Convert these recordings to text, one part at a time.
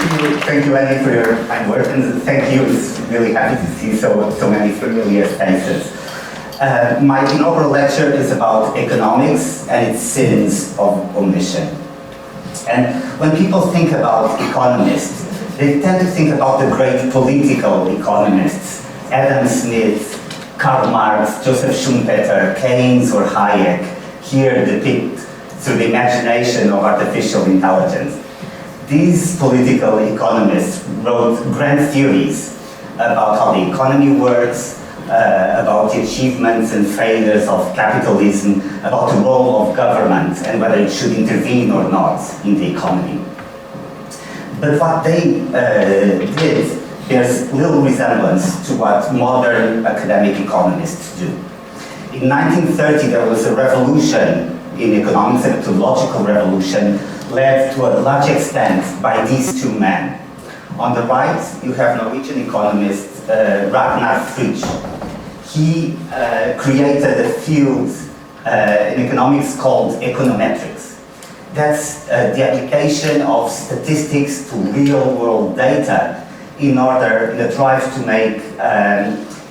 Thank you, Annie, for your kind words, and thank you. It's really happy to see so many familiar faces. My inaugural lecture is about economics and its sins of omission. And when people think about economists, they tend to think about the great political economists, Adam Smith, Karl Marx, Joseph Schumpeter, Keynes, or Hayek, here depict through the imagination of artificial intelligence. These political economists wrote grand theories about how the economy works, about the achievements and failures of capitalism, about the role of government and whether it should intervene or not in the economy. But what they did bears little resemblance to what modern academic economists do. In 1930, there was a revolution in economics, a methodological revolution, led to a large extent by these two men. On the right, you have Norwegian economist Ragnar Fritzsche. He created a field in economics called econometrics. That's the application of statistics to real-world data in a drive to make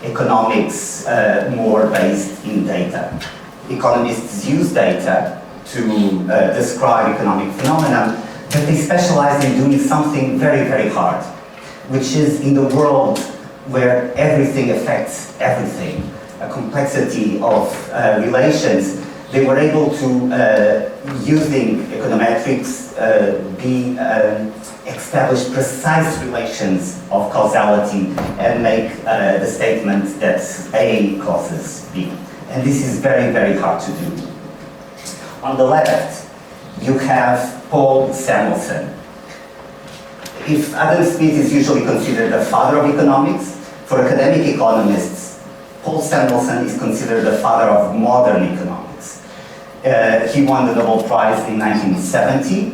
economics more based in data. Economists use data to describe economic phenomena, but they specialize in doing something very, very hard, which is in the world where everything affects everything, a complexity of relations. They were able to, using econometrics, establish precise relations of causality and make the statement that A causes B. And this is very, very hard to do. On the left, you have Paul Samuelson. If Adam Smith is usually considered the father of economics, for academic economists, Paul Samuelson is considered the father of modern economics. He won the Nobel Prize in 1970,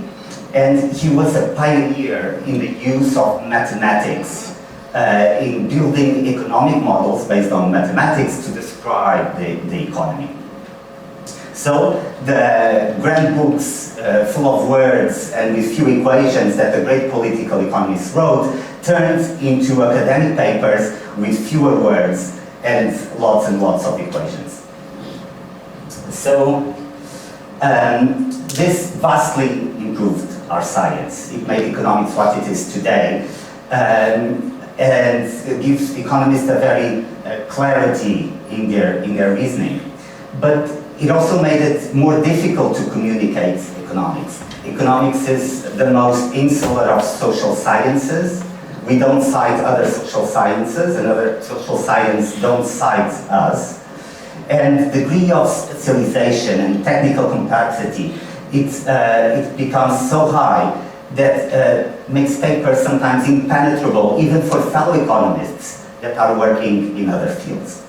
and he was a pioneer in the use of mathematics in building economic models based on mathematics to describe the economy. So the grand books full of words and with few equations that the great political economists wrote turned into academic papers with fewer words and lots of equations. So this vastly improved our science. It made economics what it is today, and it gives economists a very clarity in their reasoning. But it also made it more difficult to communicate economics. Economics is the most insular of social sciences. We don't cite other social sciences, and other social sciences don't cite us. And the degree of specialization and technical complexity, it becomes so high that makes papers sometimes impenetrable, even for fellow economists that are working in other fields.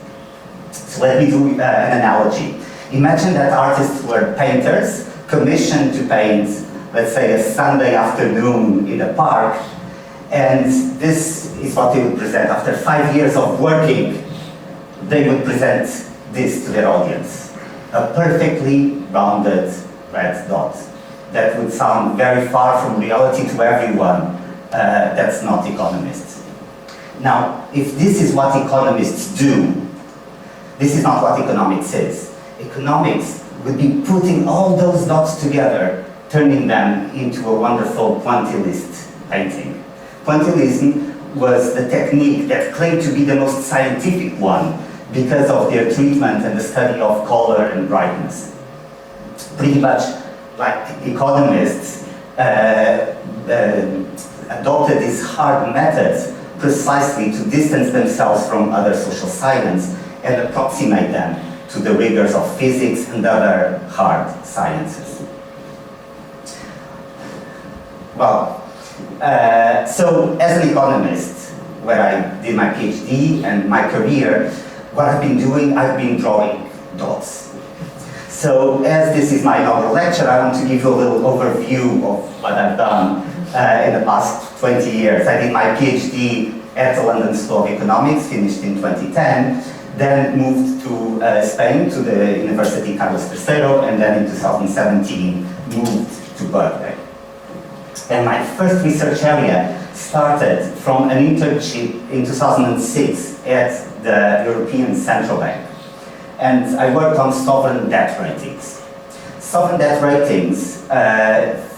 So let me do an analogy. Imagine that artists were painters, commissioned to paint, let's say, a Sunday afternoon in a park, and this is what they would present. After 5 years of working, they would present this to their audience. A perfectly rounded red dot. That would sound very far from reality to everyone that's not economists. Now, if this is what economists do, this is not what economics is. Economics would be putting all those dots together, turning them into a wonderful pointillist painting. Pointillism was the technique that claimed to be the most scientific one because of their treatment and the study of color and brightness. Pretty much like economists adopted these hard methods precisely to distance themselves from other social science and approximate them to the rigors of physics and other hard sciences. Well, so as an economist, where I did my PhD and my career, what I've been doing, I've been drawing dots. So as this is my inaugural lecture, I want to give you a little overview of what I've done in the past 20 years. I did my PhD at the London School of Economics, finished in 2010, then moved to Spain, to the University Carlos III, and then in 2017 moved to Birkbeck. And my first research area started from an internship in 2006 at the European Central Bank. And I worked on sovereign debt ratings. Sovereign debt ratings,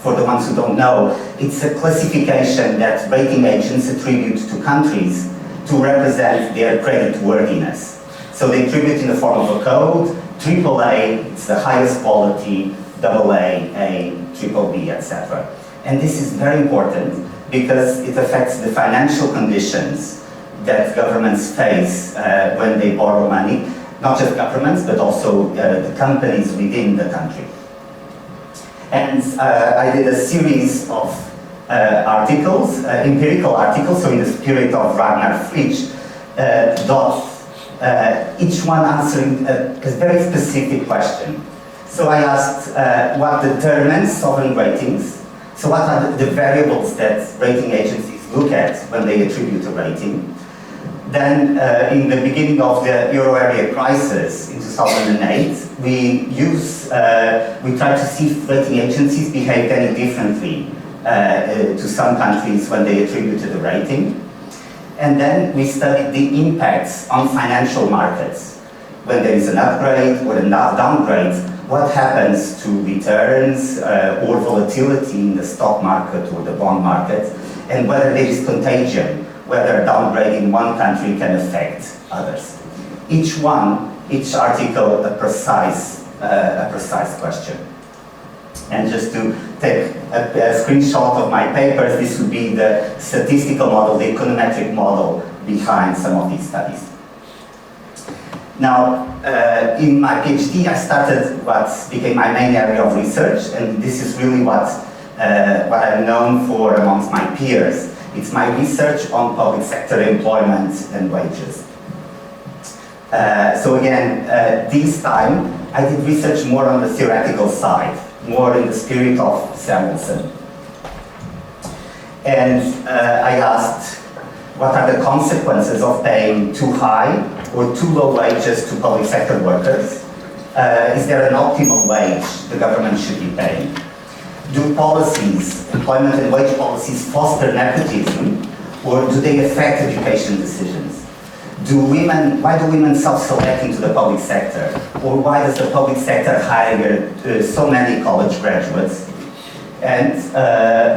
for the ones who don't know, it's a classification that rating agents attribute to countries to represent their creditworthiness. So they attribute in the form of a code, AAA, it's the highest quality, AA, A, BBB, etc. And this is very important because it affects the financial conditions that governments face when they borrow money, not just governments, but also the companies within the country. And I did a series of articles, empirical articles, so in the spirit of Ragnar Fritsch, each one answering a very specific question. So I asked what determines sovereign ratings, so what are the variables that rating agencies look at when they attribute a rating. Then, in the beginning of the euro area crisis in 2008, we tried to see if rating agencies behaved any differently to some countries when they attributed a rating. And then we studied the impacts on financial markets. When there is an upgrade or a downgrade, what happens to returns or volatility in the stock market or the bond market, and whether there is contagion, whether downgrading one country can affect others. Each article a precise question. And just to take a screenshot of my papers, this would be the statistical model, the econometric model behind some of these studies. Now, in my PhD, I started what became my main area of research, and this is really what I'm known for amongst my peers. It's my research on public sector employment and wages. So again, this time, I did research more on the theoretical side, more in the spirit of Samuelson. And I asked, what are the consequences of paying too high or too low wages to public sector workers? Is there an optimal wage the government should be paying? Do policies, employment and wage policies, foster nepotism, or do they affect education decisions? Why do women self-select into the public sector? Or why does the public sector hire so many college graduates? And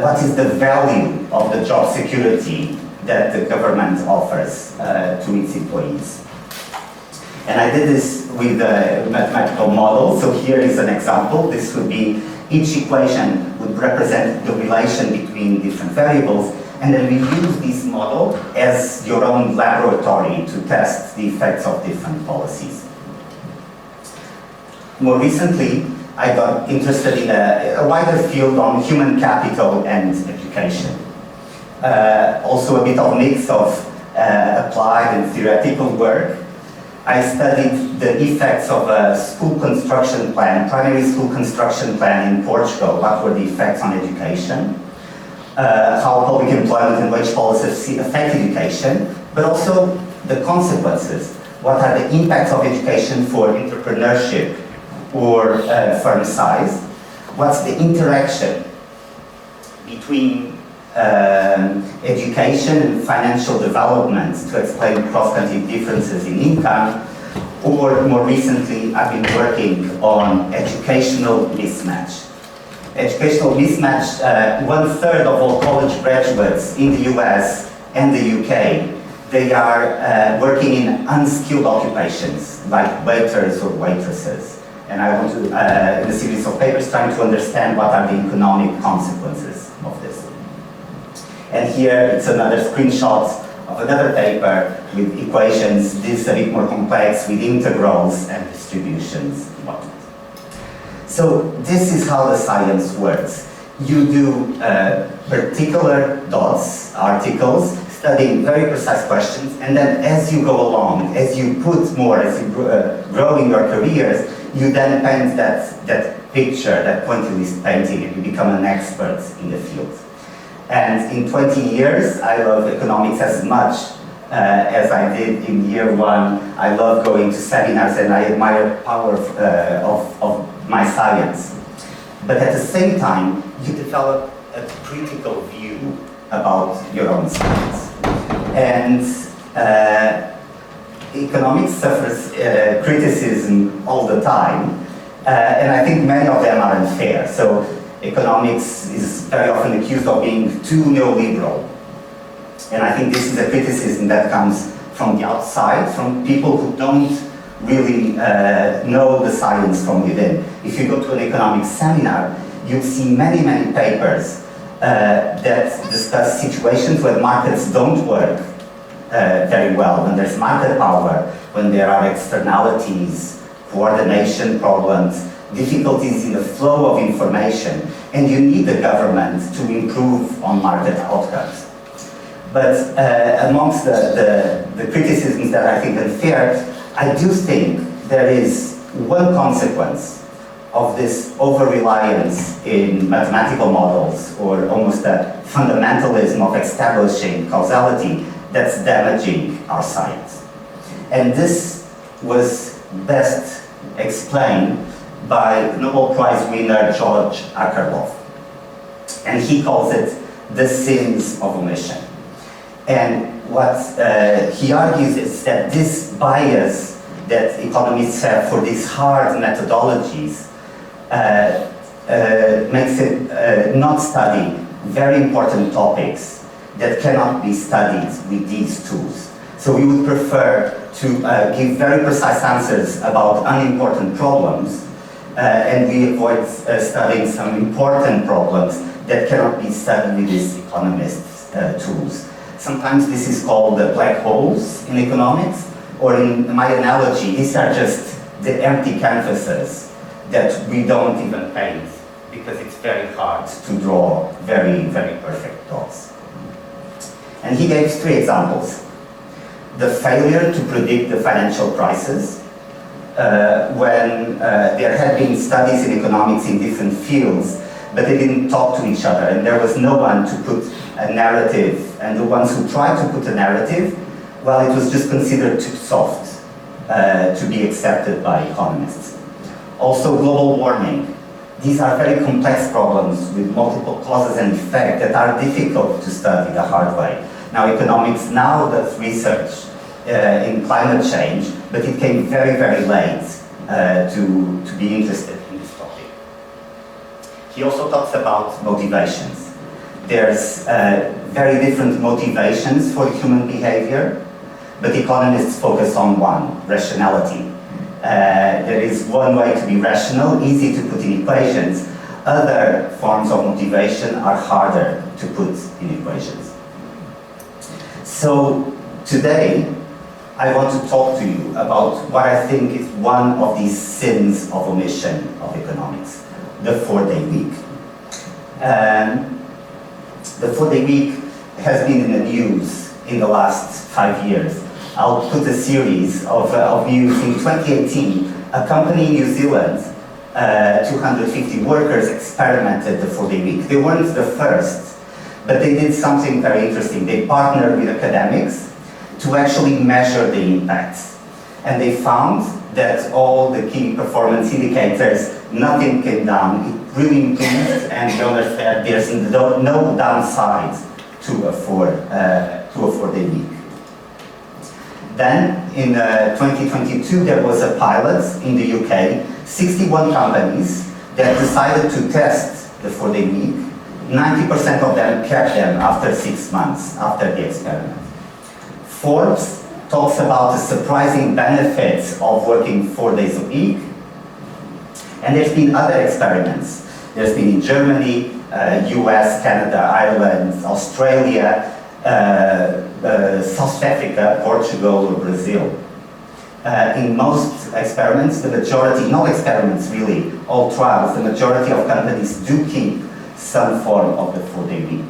what is the value of the job security that the government offers to its employees? And I did this with a mathematical model. So here is an example. This would be each equation would represent the relation between different variables, and then we use this model as your own laboratory to test the effects of different policies. More recently, I got interested in a wider field on human capital and education. Also a bit of mix of applied and theoretical work. I studied the effects of a school construction plan, primary school construction plan in Portugal. What were the effects on education? How public employment and wage policies affect education, but also the consequences. What are the impacts of education for entrepreneurship or firm size? What's the interaction between education and financial development to explain cross-country differences in income? Or more recently, I've been working on educational mismatch. Educational mismatch, 1/3 of all college graduates in the US and the UK, they are working in unskilled occupations like waiters or waitresses. And I want to, in a series of papers, trying to understand what are the economic consequences of this. And here it's another screenshot of another paper with equations. This is a bit more complex with integrals and distributions. So this is how the science works. You do particular dots, articles, studying very precise questions, and then as you go along, as you put more, as you grow in your careers, you then paint that picture, that pointillist painting, and you become an expert in the field. And in 20 years, I love economics as much as I did in year one. I love going to seminars and I admire the power of my science. But at the same time, you develop a critical view about your own science. And economics suffers criticism all the time, and I think many of them are unfair. So economics is very often accused of being too neoliberal. And I think this is a criticism that comes from the outside, from people who don't really know the science from within. If you go to an economics seminar, you'll see many, many papers that discuss situations where markets don't work very well, when there's market power, when there are externalities, coordination problems, difficulties in the flow of information, and you need the government to improve on market outcomes. But amongst the criticisms that I think unfair, I do think there is one consequence of this over-reliance in mathematical models, or almost a fundamentalism of establishing causality, that's damaging our science. And this was best explained by Nobel Prize winner George Akerlof. And he calls it the sins of omission. And what he argues is that this bias that economists have for these hard methodologies makes it not study very important topics that cannot be studied with these tools. So we would prefer to give very precise answers about unimportant problems, and we avoid studying some important problems that cannot be studied with these economists' tools. Sometimes this is called the black holes in economics, or in my analogy, these are just the empty canvases that we don't even paint because it's very hard to draw very, very perfect dots. And he gave 3 examples. The failure to predict the financial crisis, when there had been studies in economics in different fields, but they didn't talk to each other, and there was no one to put a narrative, and the ones who tried to put a narrative, well, it was just considered too soft to be accepted by economists. Also, global warming. These are very complex problems with multiple causes and effects that are difficult to study the hard way. Now, economics now does research in climate change, but it came very, very late to be interested in this topic. He also talks about motivations. There's very different motivations for human behavior, but economists focus on one, rationality. There is one way to be rational, easy to put in equations. Other forms of motivation are harder to put in equations. So today, I want to talk to you about what I think is one of these sins of omission of economics, the 4-day week. The 4-day week has been in the news in the last 5 years. I'll put a series of news. In 2018, a company in New Zealand, 250 workers experimented the 4-day week. They weren't the first, but they did something very interesting. They partnered with academics to actually measure the impacts. And they found that all the key performance indicators, nothing came down. It really improved, and the owner said there's no downside to a 4-day week. Then, in 2022, there was a pilot in the UK, 61 companies that decided to test the 4-day week. 90% of them kept them after 6 months after the experiment. Forbes talks about the surprising benefits of working 4 days a week. And there's been other experiments. There's been in Germany, US, Canada, Ireland, Australia, South Africa, Portugal, or Brazil. In most experiments, the majority, not experiments really, all trials, the majority of companies do keep some form of the 4-day week.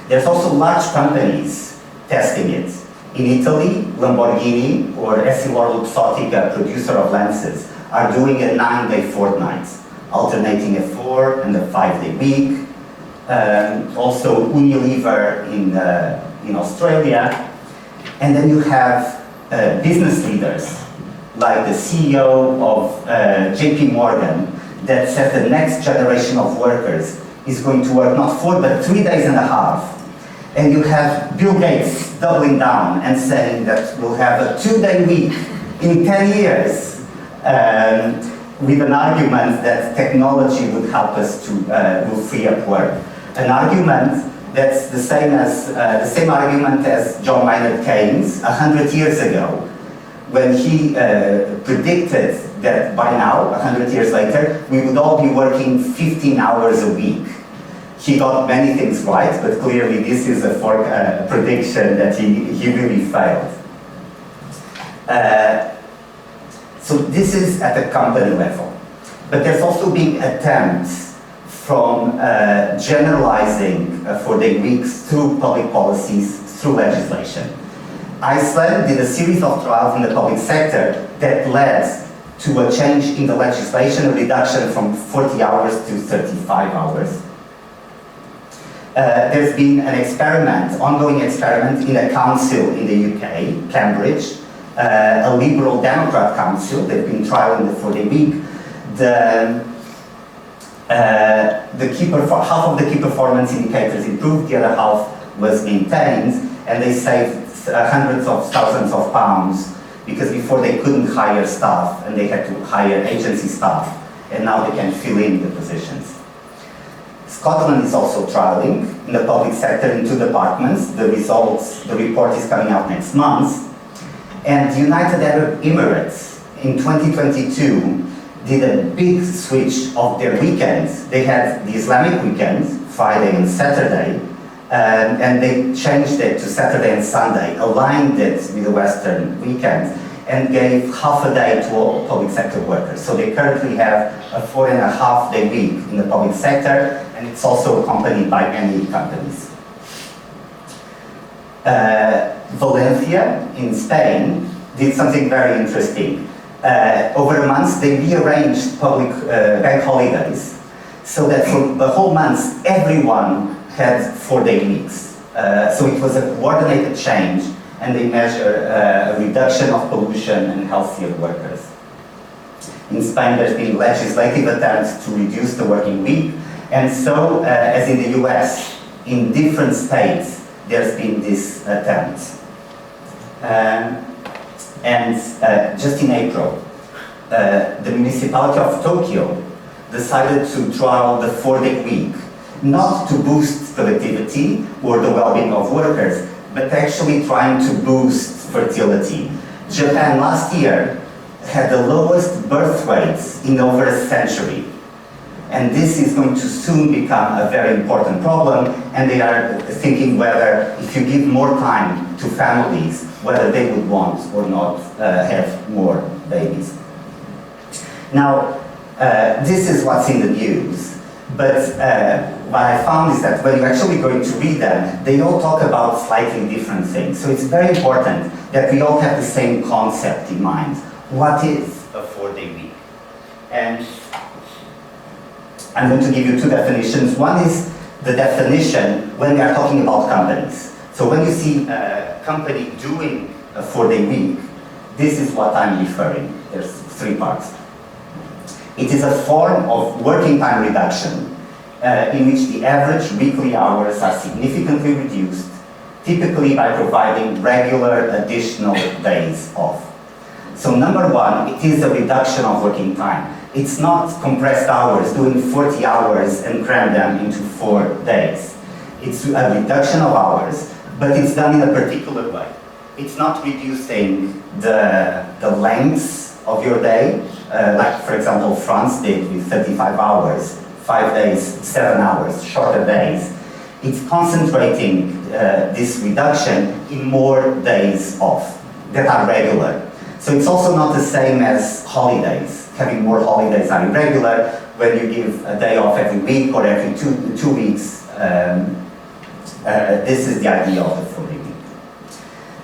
There's also large companies testing it. In Italy, Lamborghini or EssilorLuxottica, producer of lenses, are doing a 9-day fortnight, alternating a 4 and a 5-day week. Also Unilever in Australia. And then you have business leaders, like the CEO of JP Morgan, that said the next generation of workers is going to work not 4 but 3 days and a half. And you have Bill Gates doubling down and saying that we'll have a 2-day week in 10 years, with an argument that technology would help us to will free up work. An argument that's the same argument as John Maynard Keynes 100 years ago, when he predicted that by now, 100 years later, we would all be working 15 hours a week. He got many things right, but clearly this is a prediction that he really failed. So this is at the company level. But there's also been attempts from generalizing 4-day weeks through public policies, through legislation. Iceland did a series of trials in the public sector that led to a change in the legislation, a reduction from 40 hours to 35 hours. There's been an ongoing experiment in a council in the UK, Cambridge, a liberal Democrat council. They've been trialing the 4-day week. Half of the key performance indicators improved, the other half was maintained, and they saved hundreds of thousands of pounds, because before they couldn't hire staff and they had to hire agency staff, and now they can fill in the positions. Scotland is also trialing in the public sector in 2 departments. The report is coming out next month. And the United Arab Emirates in 2022 did a big switch of their weekends. They had the Islamic weekends, Friday and Saturday, and they changed it to Saturday and Sunday, aligned it with the Western weekends, and gave half a day to all public sector workers. So they currently have a 4.5-day week in the public sector, and it's also accompanied by many companies. Valencia in Spain did something very interesting. Over a month, they rearranged public bank holidays so that for the whole month, everyone had 4-day weeks. So it was a coordinated change, and they measure a reduction of pollution and healthier workers. In Spain, there's been legislative attempts to reduce the working week, and so, as in the US, in different states, there's been this attempt. Just in April, the municipality of Tokyo decided to trial the 4-day week, not to boost productivity or the well-being of workers, but actually trying to boost fertility. Japan last year had the lowest birth rates in over a century. And this is going to soon become a very important problem, and they are thinking whether, if you give more time to families, whether they would want or not have more babies. Now, this is what's in the news, but what I found is that when you're actually going to read them, they all talk about slightly different things. So it's very important that we all have the same concept in mind. What is a 4-day week? And I'm going to give you 2 definitions. One is the definition when we are talking about companies. So when you see a company doing a 4-day week, this is what I'm referring. There's 3 parts. It is a form of working time reduction in which the average weekly hours are significantly reduced, typically by providing regular additional days off. So number 1, it is a reduction of working time. It's not compressed hours, doing 40 hours and cram them into 4 days. It's a reduction of hours, but it's done in a particular way. It's not reducing the length of your day, like for example France did with 35 hours, 5 days, 7 hours, shorter days. It's concentrating this reduction in more days off that are regular. So it's also not the same as holidays. Having more holidays are irregular. When you give a day off every week or every two weeks, this is the idea of the 4-day week.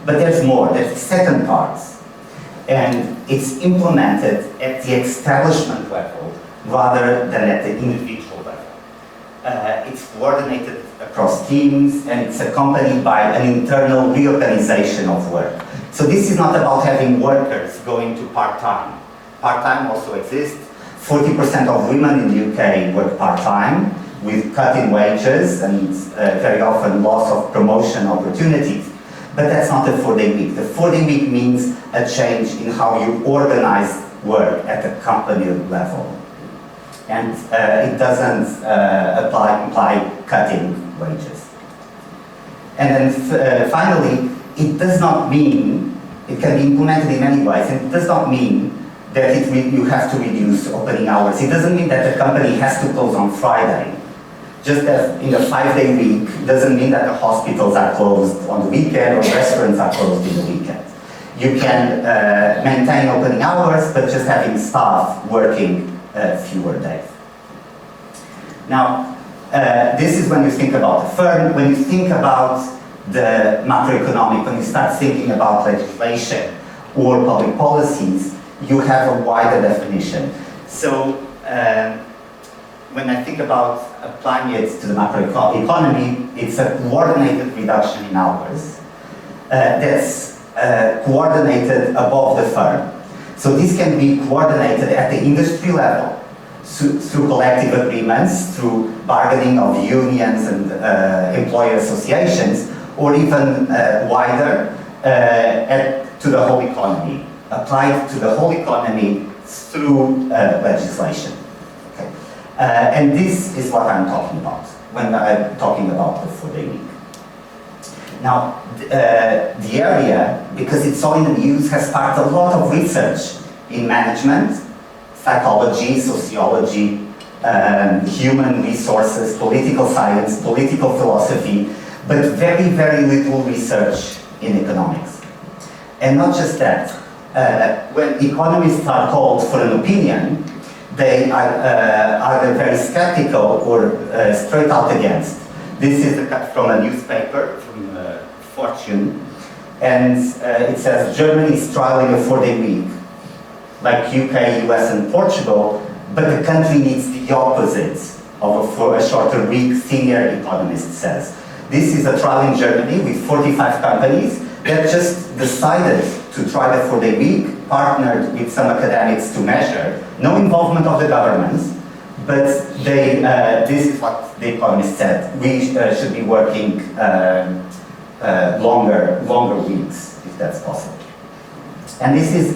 But there's more, there's the second part. And it's implemented at the establishment level rather than at the individual level. It's coordinated across teams, and it's accompanied by an internal reorganization of work. So this is not about having workers going to part-time. Part-time also exists. 40% of women in the UK work part-time, with cut in wages and very often loss of promotion opportunities. But that's not the 4-day week. The 4-day week means a change in how you organize work at the company level. And it doesn't imply cutting wages. And then finally, it does not mean, it can be implemented in many ways, and it does not mean that you have to reduce opening hours. It doesn't mean that the company has to close on Friday. Just as in a 5-day week, doesn't mean that the hospitals are closed on the weekend or restaurants are closed in the weekend. You can maintain opening hours, but just having staff working fewer days. Now, this is when you think about the firm. When you think about the macroeconomic, when you start thinking about legislation or public policies, you have a wider definition. So, when I think about applying it to the macroeconomy, it's a coordinated reduction in hours that's coordinated above the firm. So this can be coordinated at the industry level through collective agreements, through bargaining of unions and employer associations, or even wider to the whole economy, applied to the whole economy through legislation. And this is what I'm talking about when I'm talking about the 4-day week. Now, the area, because it's all in the news, has sparked a lot of research in management, psychology, sociology, human resources, political science, political philosophy, but very, very little research in economics. And not just that, when economists are called for an opinion, they are either very skeptical or straight out against. This is a cut from a newspaper, from Fortune, and it says Germany is trialing a 4-day week, like UK, US, and Portugal, but the country needs the opposite of a shorter week, senior economist says. This is a trial in Germany with 45 companies that just decided to try the 4-day week, partnered with some academics to measure, no involvement of the government, but they, this is what the economist said, we should be working longer weeks, if that's possible. And this is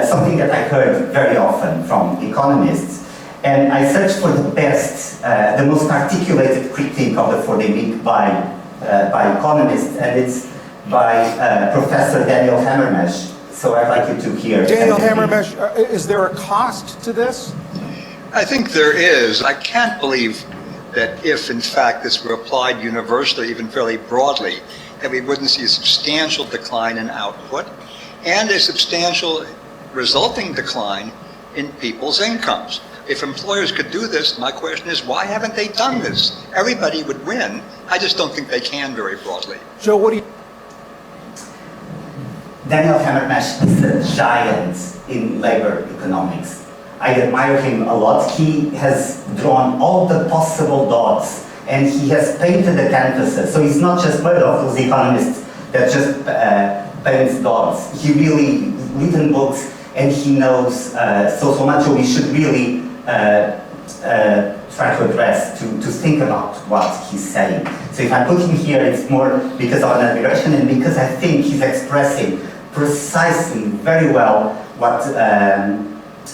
something that I heard very often from economists, and I searched for the best, the most articulated critique of the 4-day week by economists, and it's by Professor Daniel Hammermesh. So I'd like you to hear. Daniel Hammermesh, is there a cost to this? I think there is. I can't believe that if, in fact, this were applied universally, even fairly broadly, that we wouldn't see a substantial decline in output and a substantial resulting decline in people's incomes. If employers could do this, my question is, why haven't they done this? Everybody would win. I just don't think they can very broadly. Joe, what do you... Daniel Hammermesh is a giant in labor economics. I admire him a lot. He has drawn all the possible dots and he has painted the canvases. So he's not just one of those economists that just paints dots. He really written books and he knows so much, so we should really try to address, to think about what he's saying. So if I put him here, it's more because of an admiration and because I think he's expressing precisely, very well, what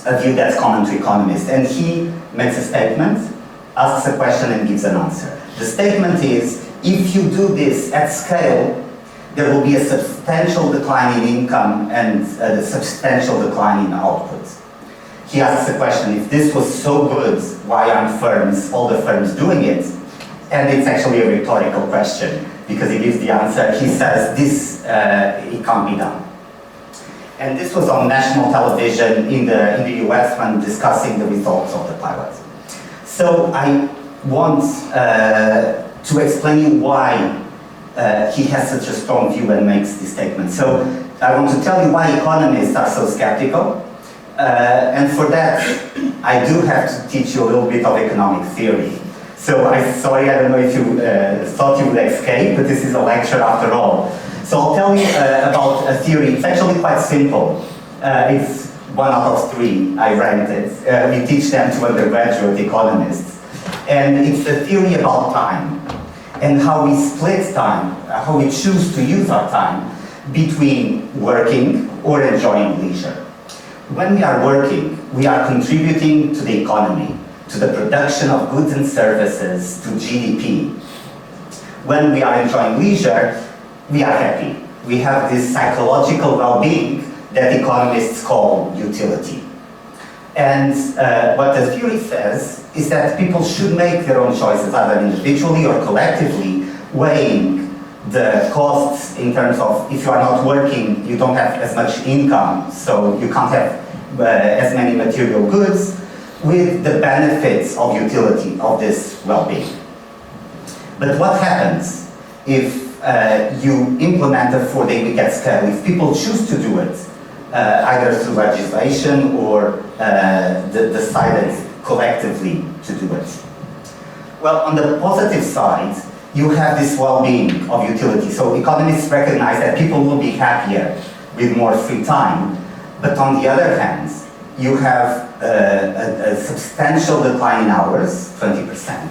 a view that's common to economists. And he makes a statement, asks a question and gives an answer. The statement is, if you do this at scale, there will be a substantial decline in income and a substantial decline in output. He asks the question, if this was so good, why aren't firms, all the firms doing it? And it's actually a rhetorical question, because he gives the answer. He says, this, it can't be done. And this was on national television in the US when discussing the results of the pilot. So I want to explain why he has such a strong view and makes this statement. So I want to tell you why economists are so skeptical. And for that, I do have to teach you a little bit of economic theory. So sorry, I don't know if you thought you would escape, but this is a lecture after all. So I'll tell you about a theory. It's actually quite simple. It's 1 out of 3, I ranked it. We teach them to undergraduate economists. And it's a theory about time and how we split time, how we choose to use our time between working or enjoying leisure. When we are working, we are contributing to the economy, to the production of goods and services, to GDP. When we are enjoying leisure, we are happy. We have this psychological well-being that economists call utility. And what the theory says is that people should make their own choices, either individually or collectively, weighing the costs in terms of if you are not working, you don't have as much income, so you can't have as many material goods, with the benefits of utility of this well-being. But what happens if you implement a 4-day week at scale, if people choose to do it, either through legislation or decided collectively to do it? Well, on the positive side, you have this well-being of utility. So economists recognize that people will be happier with more free time. But on the other hand, you have a substantial decline in hours, 20%.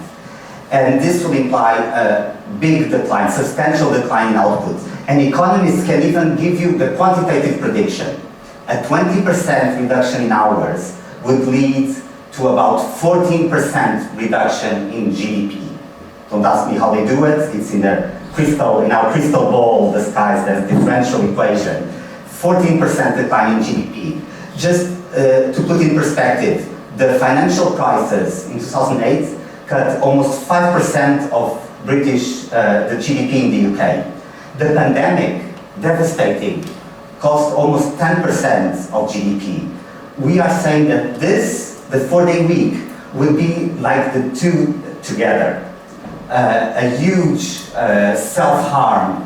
And this will imply a big decline, substantial decline in output. And economists can even give you the quantitative prediction. A 20% reduction in hours would lead to about 14% reduction in GDP. Don't ask me how they do it. It's in our crystal ball disguised as differential equation. 14% decline in GDP. Just to put in perspective, the financial crisis in 2008 cut almost 5% of the GDP in the UK. The pandemic, devastating, cost almost 10% of GDP. We are saying that the 4-day week, will be like the two together. A huge self-harm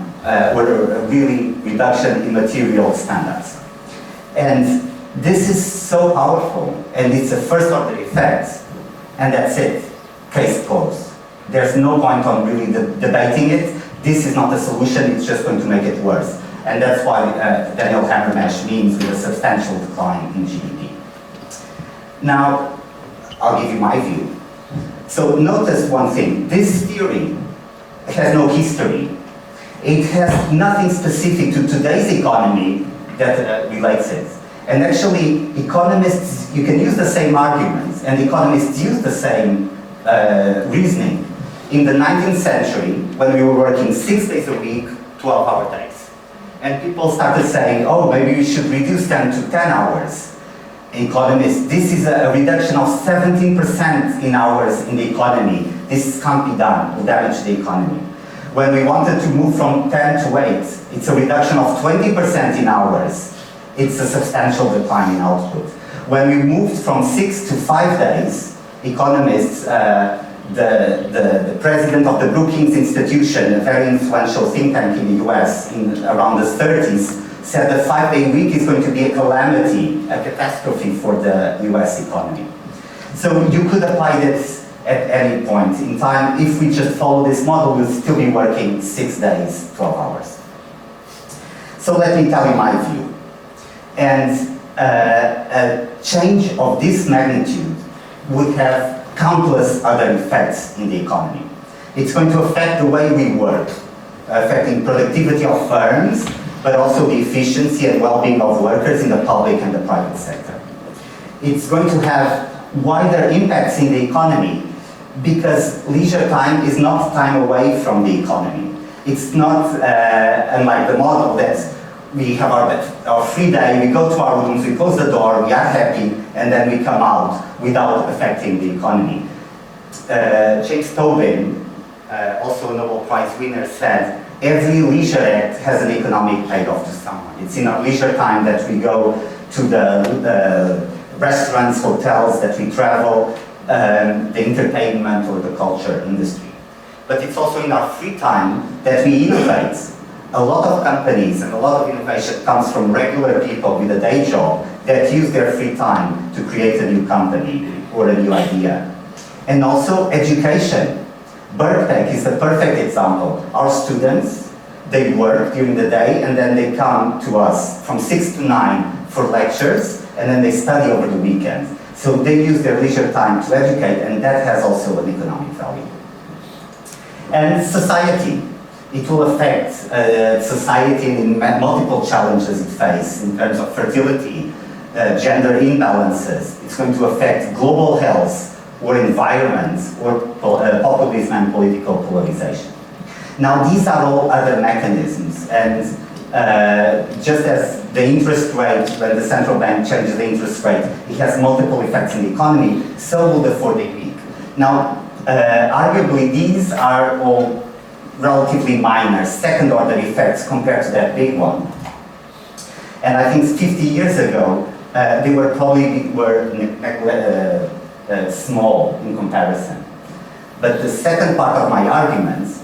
or a really reduction in material standards. And this is so powerful, and it's a first-order effect, and that's it. Case closed. There's no point on really debating it. This is not a solution, it's just going to make it worse. And that's why Daniel Hammermesh means with a substantial decline in GDP. Now, I'll give you my view. So notice one thing, this theory has no history. It has nothing specific to today's economy that relates it. And actually, economists, you can use the same arguments, and economists use the same reasoning. In the 19th century, when we were working 6 days a week, 12-hour days, and people started saying, oh, maybe we should reduce them to 10 hours. Economists, this is a reduction of 17% in hours in the economy. This can't be done, it will damage the economy. When we wanted to move from 10 to 8, it's a reduction of 20% in hours. It's a substantial decline in output. When we moved from 6 to 5 days, economists, the president of the Brookings Institution, a very influential think tank in the US around the 30s, said the 5-day week is going to be a calamity, a catastrophe for the US economy. So you could apply this at any point in time. If we just follow this model, we'll still be working 6 days, 12 hours. So let me tell you my view. And a change of this magnitude would have countless other effects in the economy. It's going to affect the way we work, affecting productivity of firms, but also the efficiency and well-being of workers in the public and the private sector. It's going to have wider impacts in the economy because leisure time is not time away from the economy. It's not unlike the model that we have our free day, we go to our rooms, we close the door, we are happy, and then we come out without affecting the economy. James Tobin, also a Nobel Prize winner, said, every leisure act has an economic payoff to someone. It's in our leisure time that we go to the restaurants, hotels, that we travel, the entertainment or the culture industry. But it's also in our free time that we innovate. A lot of companies and a lot of innovation comes from regular people with a day job that use their free time to create a new company or a new idea. And also education. Birkbeck is the perfect example. Our students, they work during the day and then they come to us from 6 to 9 for lectures and then they study over the weekend. So they use their leisure time to educate, and that has also an economic value. And society. It will affect society in multiple challenges it faces in terms of fertility, gender imbalances. It's going to affect global health or environment or populism and political polarization. Now, these are all other mechanisms, and just as the interest rate, when the central bank changes the interest rate, it has multiple effects in the economy, so will the 4-day week. Now, arguably, these are all relatively minor, second-order effects compared to that big one. And I think 50 years ago, they were probably small in comparison. But the second part of my argument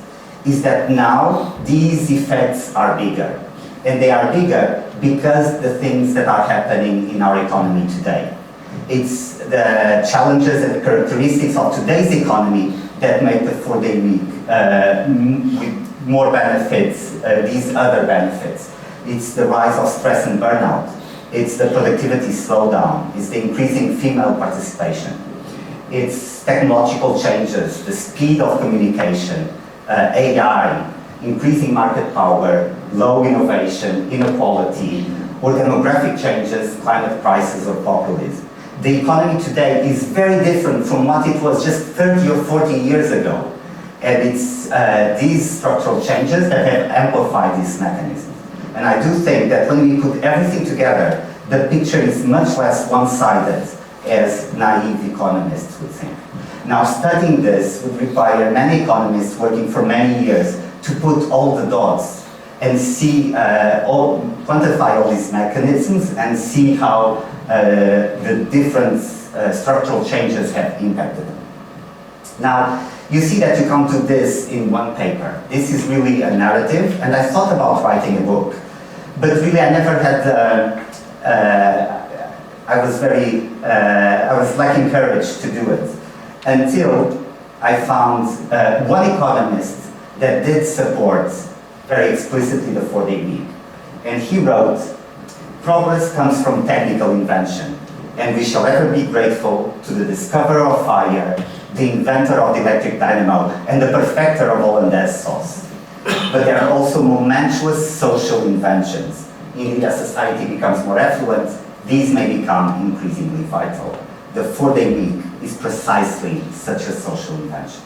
is that now these effects are bigger. And they are bigger because the things that are happening in our economy today. It's the challenges and the characteristics of today's economy that make the 4-day week with more benefits, these other benefits. It's the rise of stress and burnout. It's the productivity slowdown. It's the increasing female participation. It's technological changes, the speed of communication, AI, increasing market power, low innovation, inequality, or demographic changes, climate crisis, or populism. The economy today is very different from what it was just 30 or 40 years ago. And it's these structural changes that have amplified this mechanism. And I do think that when we put everything together, the picture is much less one-sided as naive economists would think. Now, studying this would require many economists working for many years to put all the dots and see, quantify all these mechanisms and see how the different structural changes have impacted them. Now, you see that you come to this in one paper. This is really a narrative, and I thought about writing a book, but really I never had I was lacking courage to do it until I found one economist that did support very explicitly the 4-day week. And he wrote, "Progress comes from technical invention, and we shall ever be grateful to the discoverer of fire, the inventor of the electric dynamo, and the perfecter of hollandaise sauce. But there are also momentous social inventions. Indeed, as society becomes more affluent, these may become increasingly vital. The 4-day week is precisely such a social invention."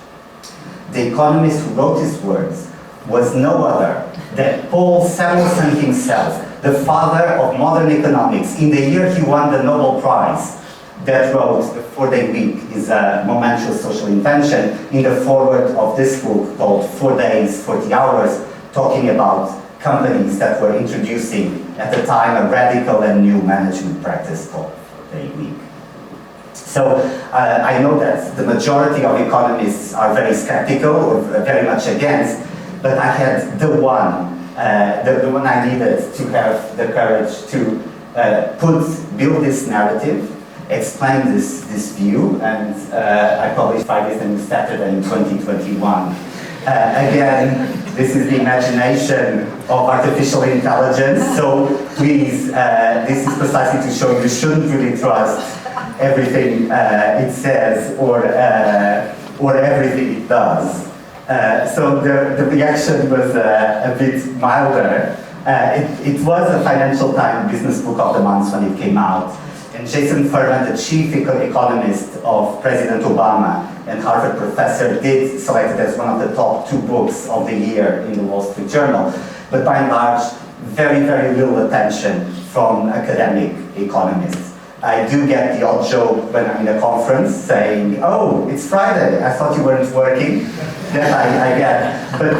The economist who wrote these words was no other than Paul Samuelson himself, the father of modern economics, in the year he won the Nobel Prize, that wrote the 4-day week is a momentous social invention in the foreword of this book called 4 Days, 40 Hours, talking about companies that were introducing at the time a radical and new management practice called 4-day week. So I know that the majority of economists are very skeptical or very much against, but I had the one I needed to have the courage to build this narrative, explain this view, and I published 5 days in Saturday in 2021. Again, this is the imagination of artificial intelligence, so please, this is precisely to show you shouldn't really trust everything it says or everything it does. So the reaction was a bit milder. It was a Financial Times Business Book of the Month when it came out. And Jason Furman, the chief economist of President Obama and Harvard professor, did select it as one of the top 2 books of the year in the Wall Street Journal. But by and large, very, very little attention from academic economists. I do get the odd joke when I'm in a conference saying, "Oh, it's Friday, I thought you weren't working." That I get, but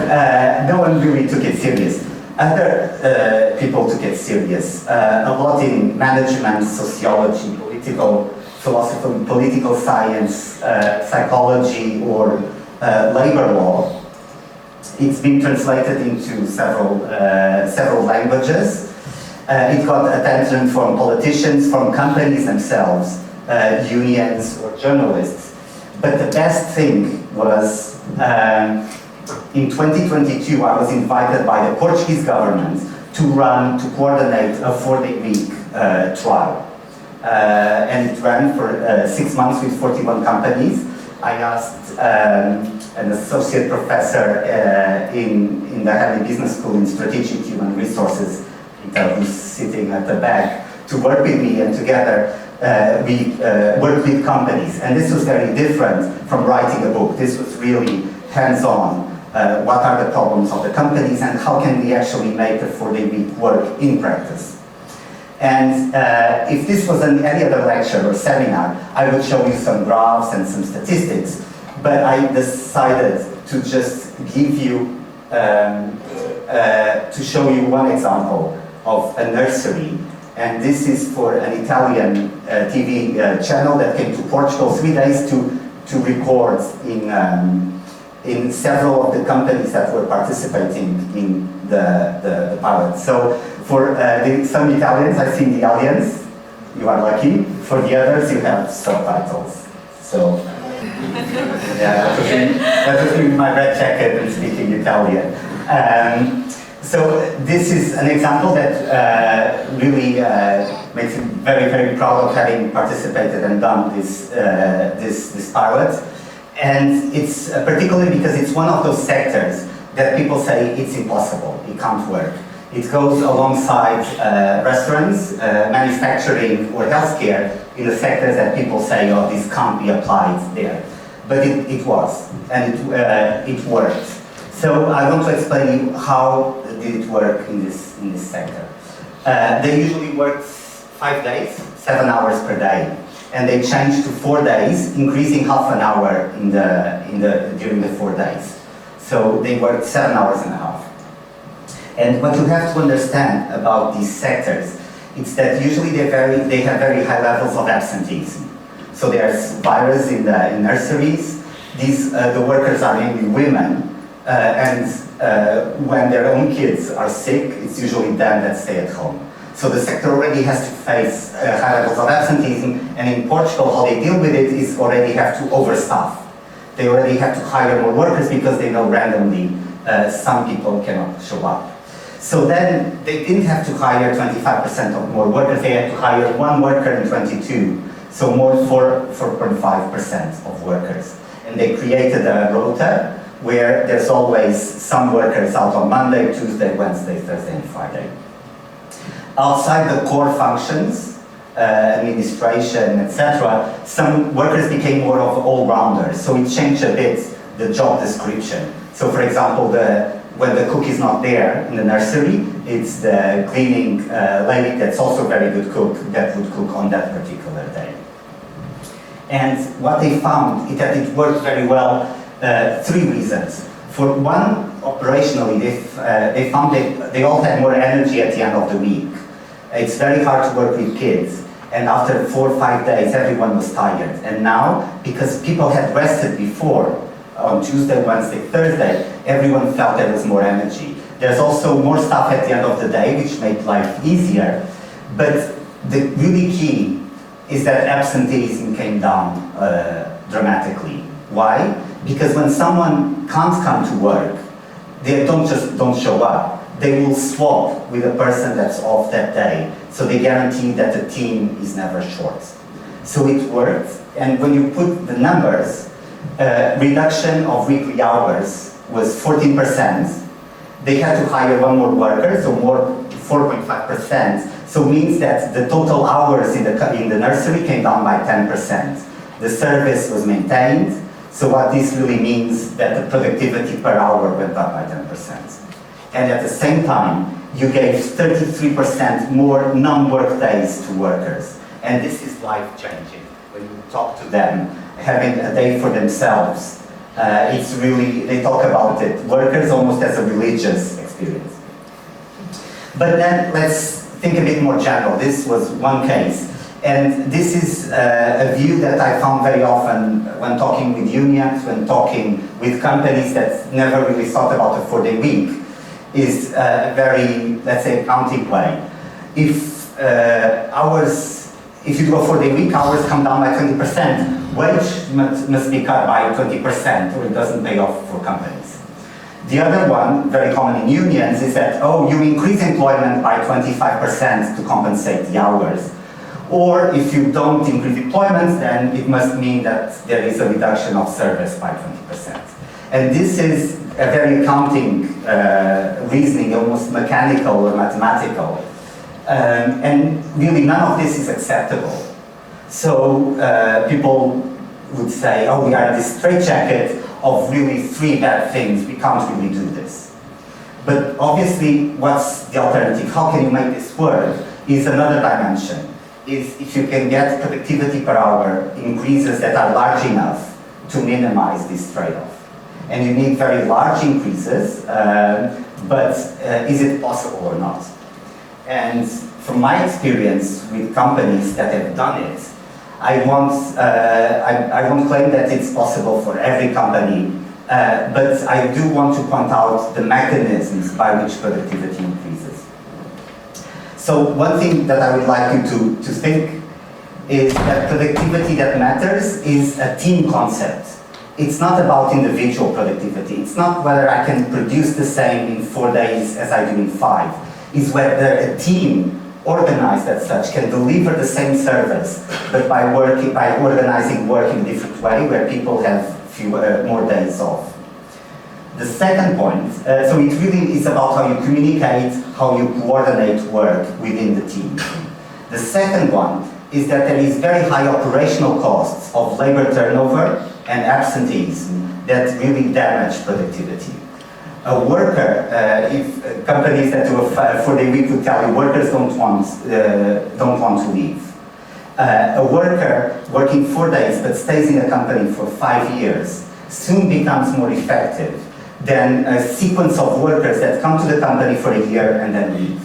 no one really took it serious. Other people took it serious, a lot in management, sociology, political philosophy, political science, psychology, or labor law. It's been translated into several languages. It got attention from politicians, from companies themselves, unions, or journalists. But the best thing was, in 2022, I was invited by the Portuguese government to coordinate a 4-day week trial. and it ran for 6 months with 41 companies. I asked an associate professor in the Harvard Business School in Strategic Human Resources, who's sitting at the back, to work with me, and together we worked with companies. And this was very different from writing a book. This was really hands-on. What are the problems of the companies, and how can we actually make the 4-day week work in practice? And if this was any other lecture or seminar, I would show you some graphs and some statistics, but I decided to just give you, to show you one example of a nursery. And this is for an Italian TV channel that came to Portugal 3 days to record in several of the companies that were participating in the pilot. So for some Italians, I've seen the audience, you are lucky. For the others, you have subtitles. So, yeah, that's just in my red jacket and speaking Italian. So this is an example that really makes me very, very proud of having participated and done this pilot. And it's particularly because it's one of those sectors that people say it's impossible, it can't work. It goes alongside restaurants, manufacturing, or healthcare in the sectors that people say, oh, this can't be applied there. But it was, and it worked. So I want to explain you how did it work in this sector. They usually worked 5 days, 7 hours per day. And they changed to 4 days, increasing half an hour during the 4 days. So they worked 7 hours and a half. And what you have to understand about these sectors is that usually they have very high levels of absenteeism. So there's virus in nurseries. The workers are mainly women, and when their own kids are sick, it's usually them that stay at home. So the sector already has to face high levels of absenteeism, and in Portugal, how they deal with it is already have to overstaff. They already have to hire more workers because they know randomly some people cannot show up. So then they didn't have to hire 25% of more workers, they had to hire 1 worker in 22, so more 4.5% of workers. And they created a rota where there's always some workers out on Monday, Tuesday, Wednesday, Thursday, and Friday. Outside the core functions, administration, etc., some workers became more of all-rounders, so it changed a bit the job description. So for example, when the cook is not there in the nursery, it's the cleaning lady that's also a very good cook that would cook on that particular day. And what they found is that it worked very well, 3 reasons. For one, operationally, they found that they all had more energy at the end of the week. It's very hard to work with kids, and after 4 or 5 days, everyone was tired. And now, because people had rested before, on Tuesday, Wednesday, Thursday, everyone felt there was more energy. There's also more stuff at the end of the day, which made life easier. But the really key is that absenteeism came down dramatically. Why? Because when someone can't come to work, they don't show up. They will swap with a person that's off that day. So they guarantee that the team is never short. So it worked. And when you put the numbers, reduction of weekly hours was 14%. They had to hire 1 more worker, so more 4.5%. So it means that the total hours in the nursery came down by 10%. The service was maintained. So what this really means that the productivity per hour went up by 10%. And at the same time, you gave 33% more non-work days to workers. And this is life-changing. When you talk to them, having a day for themselves, it's really, they talk about it, workers almost as a religious experience. But then let's think a bit more general. This was one case. And this is a view that I found very often when talking with unions, when talking with companies that never really thought about a 4-day week, is a very, let's say, accounting way. If you do a 4-day week, hours come down by 20%. Wage must be cut by 20%, or it doesn't pay off for companies. The other one, very common in unions, is that, oh, you increase employment by 25% to compensate the hours. Or if you don't increase deployments, then it must mean that there is a reduction of service by 20%. And this is a very accounting reasoning, almost mechanical or mathematical. And really none of this is acceptable. So people would say, oh, we are in this straitjacket of really 3 bad things, we can't really do this. But obviously, what's the alternative? How can you make this work is another dimension. Is if you can get productivity per hour increases that are large enough to minimize this trade-off. And you need very large increases, but is it possible or not? And from my experience with companies that have done it, I won't claim that it's possible for every company, but I do want to point out the mechanisms by which productivity increases. So one thing that I would like you to think is that productivity that matters is a team concept. It's not about individual productivity. It's not whether I can produce the same in 4 days as I do in 5. It's whether a team organized as such can deliver the same service, but by organizing work in a different way, where people have more days off. The second point, so it really is about how you communicate, how you coordinate work within the team. The second one is that there is very high operational costs of labor turnover and absenteeism that really damage productivity. A worker, if companies that do a 4-day week would tell you workers don't want to leave. A worker working 4 days but stays in a company for 5 years soon becomes more effective than a sequence of workers that come to the company for a year and then leave.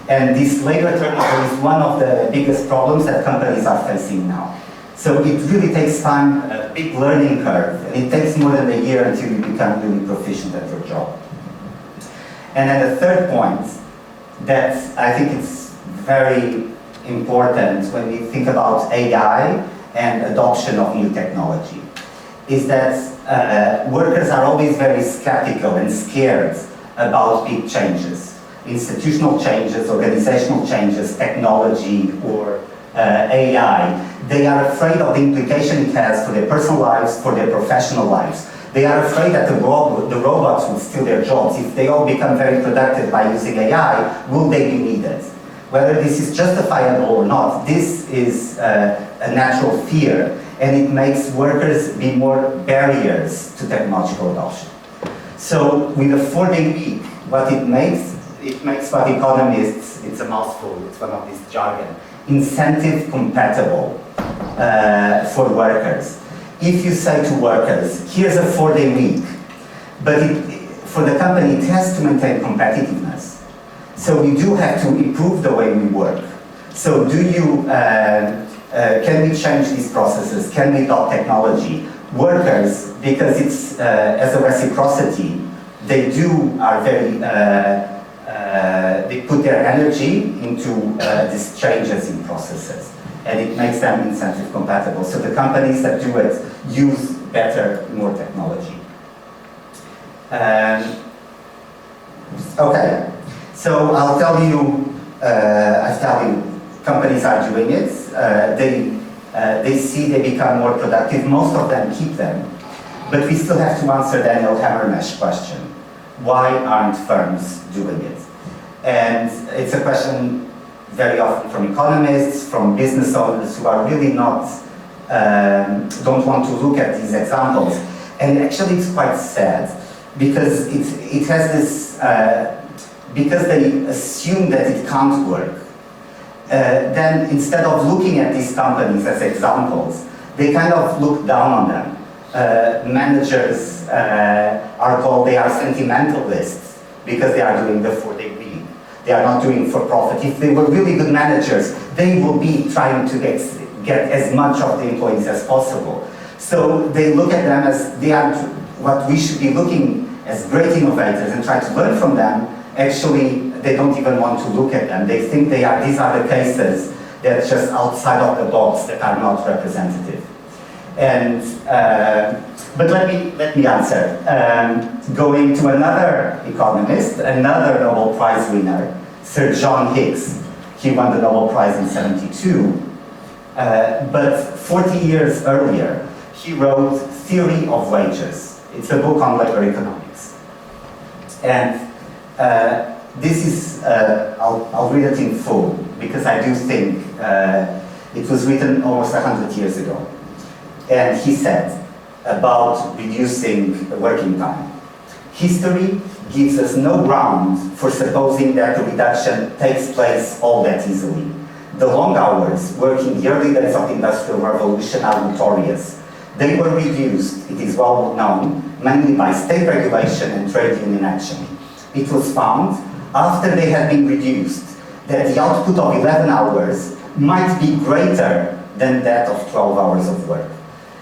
And this labor turnover is one of the biggest problems that companies are facing now. So it really takes time, a big learning curve, and it takes more than a year until you become really proficient at your job. And then the third point that I think it's very important when we think about AI and adoption of new technology is that workers are always very skeptical and scared about big changes, institutional changes, organizational changes, technology, or AI. They are afraid of the implication it has for their personal lives, for their professional lives. They are afraid that the robots will steal their jobs. If they all become very productive by using AI, will they be needed? Whether this is justifiable or not, this is a natural fear, and it makes workers be more barriers to technological adoption. So with a 4-day week, what it makes what economists, it's a mouthful, it's one of these jargon, incentive compatible for workers. If you say to workers, here's a 4-day week, but for the company it has to maintain competitiveness. So we do have to improve the way we work. So can we change these processes? Can we adopt technology? Workers, because it's as a reciprocity, they put their energy into these changes in processes, and it makes them incentive compatible. So the companies that do it use more technology. Okay, so I'll tell you, companies are doing it. They see they become more productive. Most of them keep them, but we still have to answer Daniel Hammermesh question. Why aren't firms doing it? And it's a question very often from economists, from business owners who are really don't want to look at these examples. And actually it's quite sad because it has this, because they assume that it can't work. Then instead of looking at these companies as examples, they kind of look down on them. Managers they are sentimentalists because they are doing the 4-day week. They are not doing for profit. If they were really good managers, they will be trying to get as much of the employees as possible. So they look at them as they are what we should be looking as great innovators and try to learn from them. Actually, they don't even want to look at them. They think these are the cases that are just outside of the box that are not representative. And but let me answer. Going to another economist, another Nobel Prize winner, Sir John Hicks. He won the Nobel Prize in '72. But 40 years earlier, he wrote Theory of Wages. It's a book on labor economics. And this is, I'll read it in full, because I do think it was written almost 100 years ago. And he said about reducing working time: history gives us no ground for supposing that the reduction takes place all that easily. The long hours worked in the early days of the Industrial Revolution are notorious. They were reduced, it is well known, mainly by state regulation and trade union action. It was found, after they had been reduced, that the output of 11 hours might be greater than that of 12 hours of work.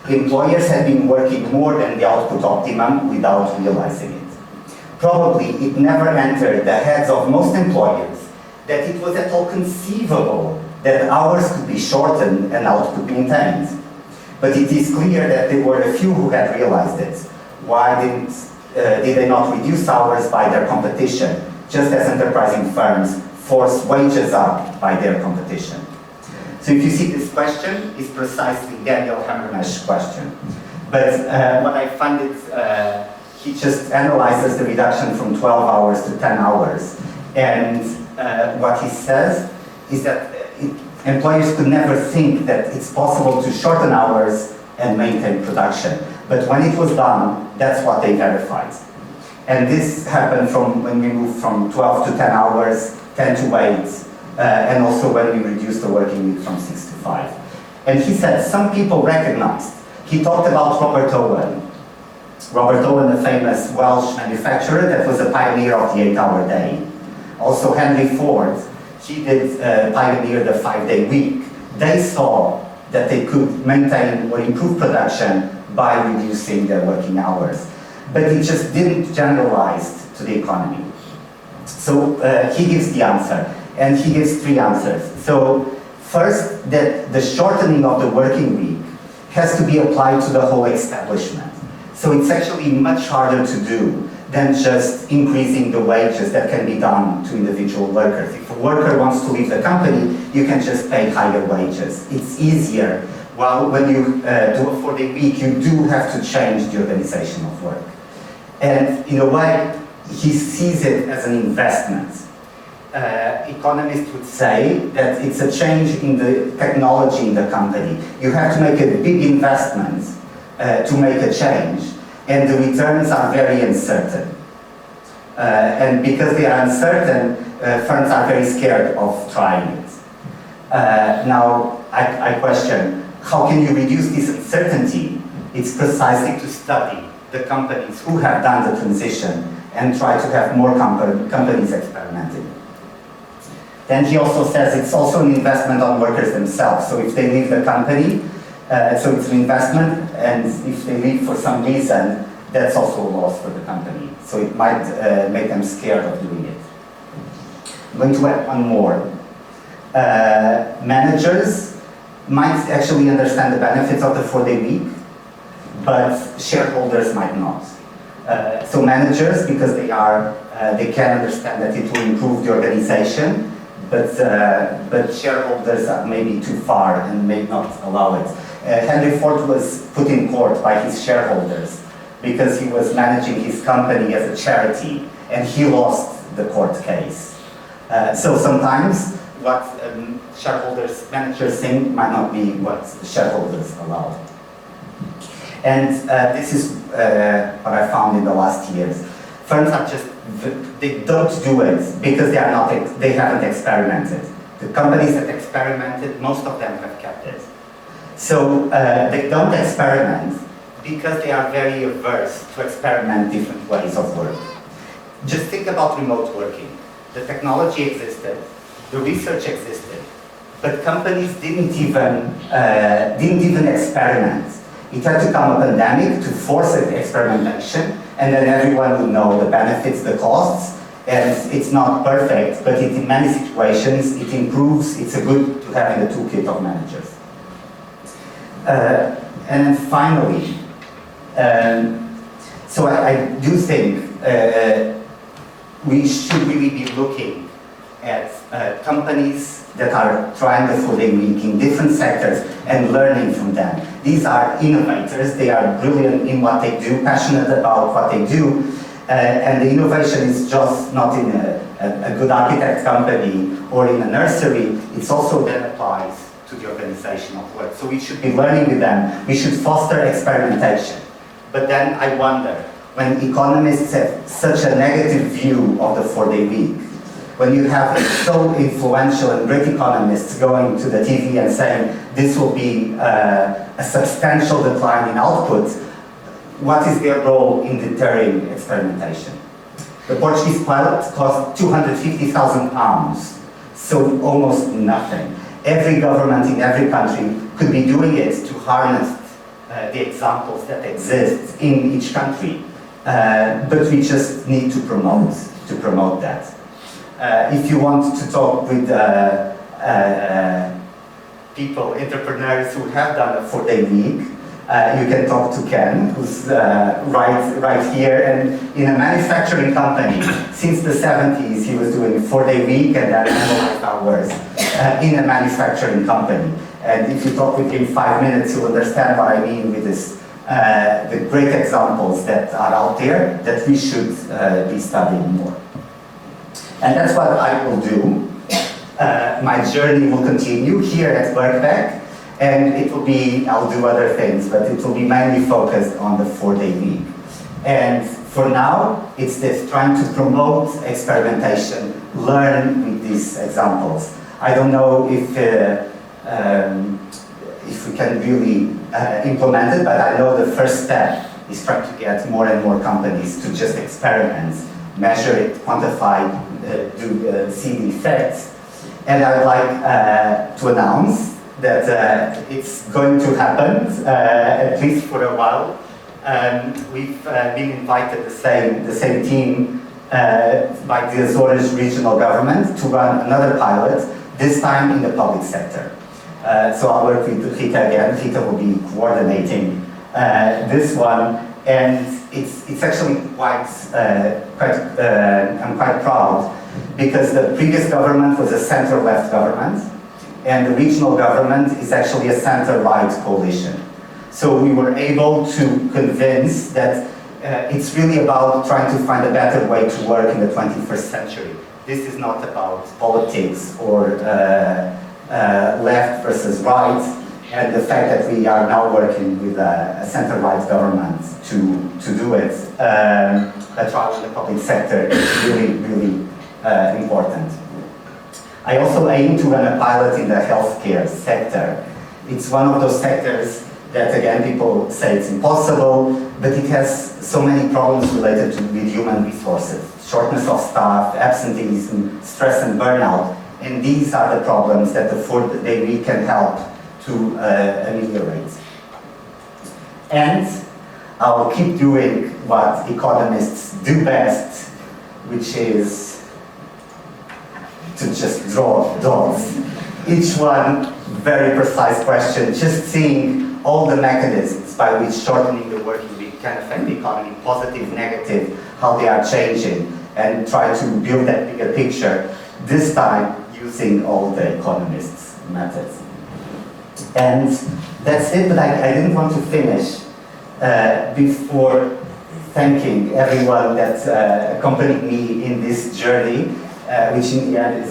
Employers had been working more than the output optimum without realizing it. Probably it never entered the heads of most employers that it was at all conceivable that hours could be shortened and output maintained. But it is clear that there were a few who had realized it. Why did they not reduce hours by their competition, just as enterprising firms force wages up by their competition? So if you see, this question is precisely Daniel Hammermesh's question. But what I find it, he just analyzes the reduction from 12 hours to 10 hours. And what he says is that employers could never think that it's possible to shorten hours and maintain production. But when it was done, that's what they verified. And this happened from when we moved from 12 to 10 hours, 10 to 8, and also when we reduced the working week from 6 to 5. And he said some people recognized. He talked about Robert Owen. Robert Owen, the famous Welsh manufacturer that was a pioneer of the 8-hour day. Also Henry Ford, he did pioneer the 5-day week. They saw that they could maintain or improve production by reducing their working hours. But it just didn't generalize to the economy. So he gives the answer, and he gives 3 answers. So first, that the shortening of the working week has to be applied to the whole establishment. So it's actually much harder to do than just increasing the wages that can be done to individual workers. If a worker wants to leave the company, you can just pay higher wages. It's easier. While when you do a 4-day week, you do have to change the organization of work. And in a way, he sees it as an investment. Economists would say that it's a change in the technology in the company. You have to make a big investment to make a change, and the returns are very uncertain. And because they are uncertain, firms are very scared of trying it. Now, I question, how can you reduce this uncertainty? It's precisely to study the companies who have done the transition and try to have more companies experimenting. Then he also says it's also an investment on workers themselves. So if they leave the company, so it's an investment, and if they leave for some reason, that's also a loss for the company. So it might make them scared of doing it. I'm going to add one more. Managers might actually understand the benefits of the 4-day week, but shareholders might not. So managers, because they can understand that it will improve the organization, but shareholders are maybe too far and may not allow it. Henry Ford was put in court by his shareholders because he was managing his company as a charity, and he lost the court case. So sometimes what managers think might not be what shareholders allow. And this is what I found in the last years. Firms are they don't do it because they haven't experimented. The companies that experimented, most of them have kept it. So they don't experiment because they are very averse to experiment different ways of work. Just think about remote working. The technology existed, the research existed, but companies didn't even experiment. It had to come a pandemic to force experimentation, and then everyone would know the benefits, the costs, and it's not perfect, but in many situations it improves, it's a good to have in the toolkit of managers. And then finally, so I do think we should really be looking at companies that are trying the 4-day week in different sectors and learning from them. These are innovators, they are brilliant in what they do, passionate about what they do, and the innovation is just not in a good architect company or in a nursery, it's also then applied to the organization of work. So we should be learning with them, we should foster experimentation. But then I wonder, when economists have such a negative view of the 4-day week, when you have so influential and great economists going to the TV and saying this will be a substantial decline in output, what is their role in deterring experimentation? The Portuguese pilot cost £250,000, so almost nothing. Every government in every country could be doing it to harness the examples that exist in each country. But we just need to promote that. If you want to talk with people, entrepreneurs who have done a 4-day week, you can talk to Ken, who's right here, and in a manufacturing company, since the 70s, he was doing a 4-day week and then analyzed hours in a manufacturing company. And if you talk with him 5 minutes, you'll understand what I mean with this, the great examples that are out there that we should be studying more. And that's what I will do. My journey will continue here at Birkbeck, and it will be, I'll do other things, but it will be mainly focused on the 4-day week. And for now, it's this trying to promote experimentation, learn with these examples. I don't know if we can really implement it, but I know the first step is trying to get more and more companies to just experiment, measure it, quantify, see the effects. And I'd like to announce that it's going to happen, at least for a while. We've been invited, the same team, by the Azores regional government to run another pilot, this time in the public sector. So I'll work with Rita again. Rita will be coordinating this one, and it's actually I'm quite proud, because the previous government was a center-left government, and the regional government is actually a center-right coalition. So we were able to convince that it's really about trying to find a better way to work in the 21st century. This is not about politics or left versus right, and the fact that we are now working with a center-right government to do it, a trial in the public sector, is really, really important. I also aim to run a pilot in the healthcare sector. It's one of those sectors that, again, people say it's impossible, but it has so many problems related with human resources, shortness of staff, absenteeism, stress and burnout, and these are the problems that the 4-day week can help to ameliorate. And I'll keep doing what economists do best, which is to just draw dots. Each one, very precise question, just seeing all the mechanisms by which shortening the working week can affect the economy, positive, negative, how they are changing, and try to build that bigger picture, this time using all the economists' methods. And that's it, but I didn't want to finish before thanking everyone that accompanied me in this journey, which in the end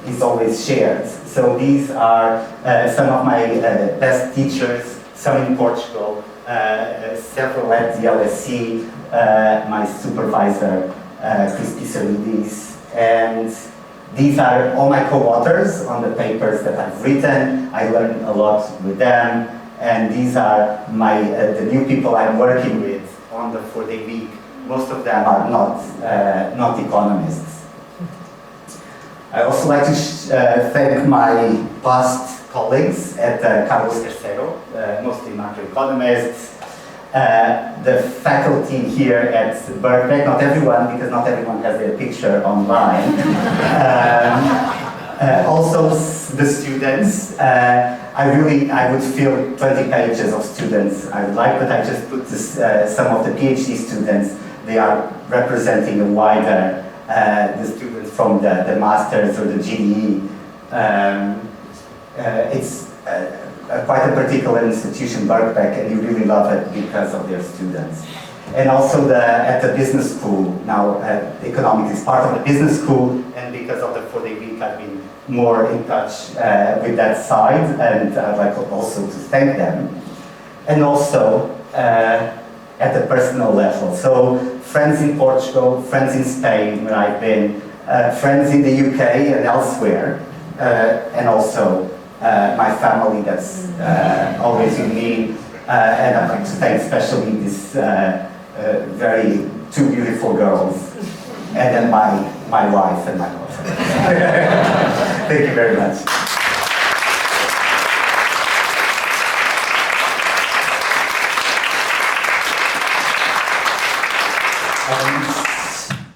is always shared. So these are some of my best teachers, some in Portugal, several at the LSE, my supervisor, Chris Pisarides, and these are all my co-authors on the papers that I've written. I learned a lot with them, and these are the new people I'm working with on the 4-day week. Most of them are not economists. I also like to thank my past colleagues at Carlos III, mostly macroeconomists, the faculty here at Birkbeck, not everyone, because not everyone has their picture online. Also the students. I would fill 20 pages of students I would like, but I just put some of the PhD students. They are representing a wider the students from the masters or the GDE. It's quite a particular institution, Birkbeck, and you really love it because of their students. And also at the business school, now economics is part of the business school, and because of the 4-day week I've been more in touch with that side, and I'd like also to thank them. And also at the personal level. So friends in Portugal, friends in Spain where I've been, friends in the UK and elsewhere, and also my family that's always with me, and I'd like to thank especially this two beautiful girls, and then my wife and my daughter. Thank you very much.